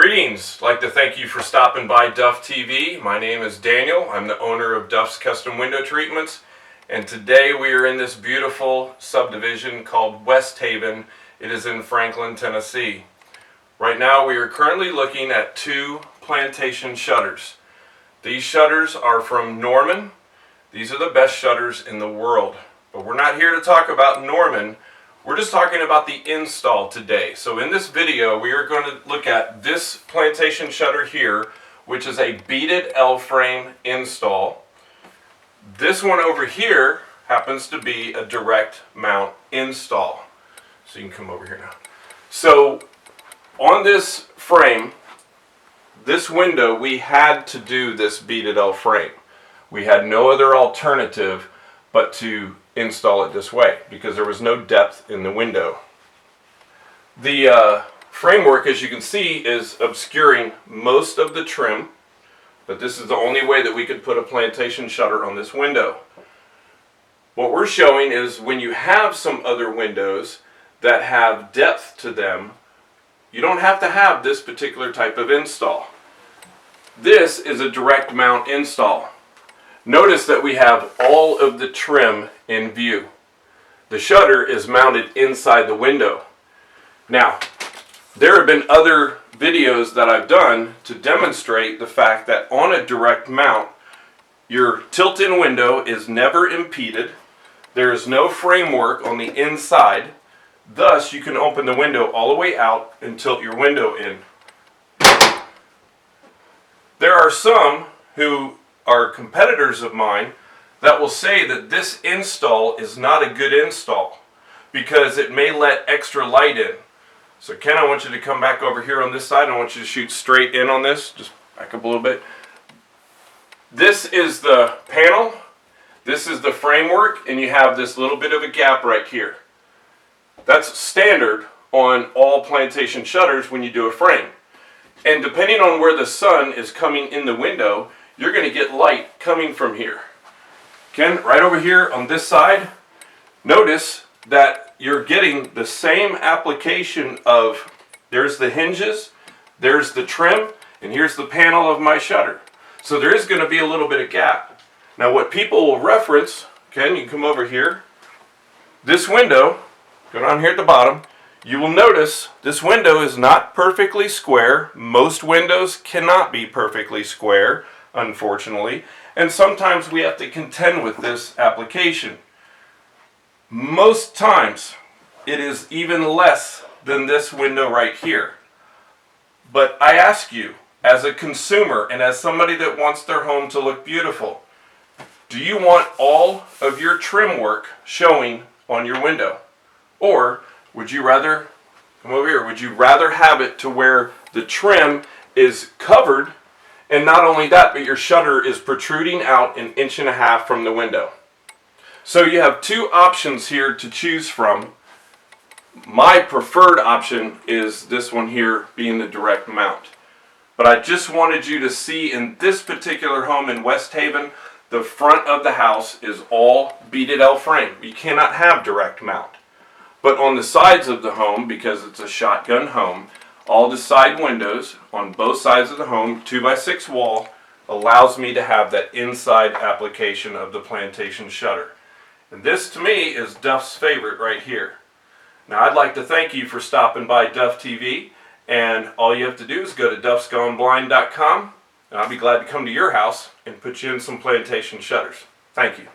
Greetings! I'd like to thank you for stopping by Duff TV. My name is Daniel. I'm the owner of Duffs Custom Window Treatments, and today we are in this beautiful subdivision called West Haven. It is in Franklin, Tennessee. Right now we are currently looking at two plantation shutters. These shutters are from Norman. These are the best shutters in the world. But we're not here to talk about Norman. We're just talking about the install today. So in this video we are going to look at this plantation shutter here, which is a beaded L-frame install. This one over here happens to be a direct mount install. So you can come over here now. So on this frame, this window, we had to do this beaded L-frame. We had no other alternative but to install it this way because there was no depth in the window. The framework, as you can see, is obscuring most of the trim, but this is the only way that we could put a plantation shutter on this window. What we're showing is when you have some other windows that have depth to them, you don't have to have this particular type of install. This is a direct mount install. Notice that we have all of the trim in view. The shutter is mounted inside the window. Now, there have been other videos that I've done to demonstrate the fact that on a direct mount, your tilt-in window is never impeded. There is no framework on the inside. Thus, you can open the window all the way out and tilt your window in. There are some who are competitors of mine that will say that this install is not a good install because it may let extra light in. So Ken, I want you to come back over here on this side. I want you to shoot straight in on this. Just back up a little bit. This is the panel. This is the framework, and you have this little bit of a gap right here. That's standard on all plantation shutters when you do a frame. And depending on where the sun is coming in the window, you're going to get light coming from here. Ken, right over here on this side, notice that you're getting the same application of, there's the hinges, there's the trim, and here's the panel of my shutter. So there is going to be a little bit of gap. Now what people will reference, Ken, you can come over here, this window, go down here at the bottom, you will notice this window is not perfectly square. Most windows cannot be perfectly square, unfortunately, and sometimes we have to contend with this application. Most times it is even less than this window right here. But I ask you, as a consumer and as somebody that wants their home to look beautiful, do you want all of your trim work showing on your window? Or would you rather, come over here, would you rather have it to where the trim is covered, and not only that, but your shutter is protruding out 1.5 inches from the window? So you have two options here to choose from. My preferred option is this one here, being the direct mount. But I just wanted you to see in this particular home in West Haven, the front of the house is all beaded L-frame. You cannot have direct mount. But on the sides of the home, because it's a shotgun home, all the side windows on both sides of the home, 2x6 wall, allows me to have that inside application of the plantation shutter. And this to me is Duff's favorite right here. Now I'd like to thank you for stopping by Duff TV, and all you have to do is go to duffsgoneblind.com, and I'll be glad to come to your house and put you in some plantation shutters. Thank you.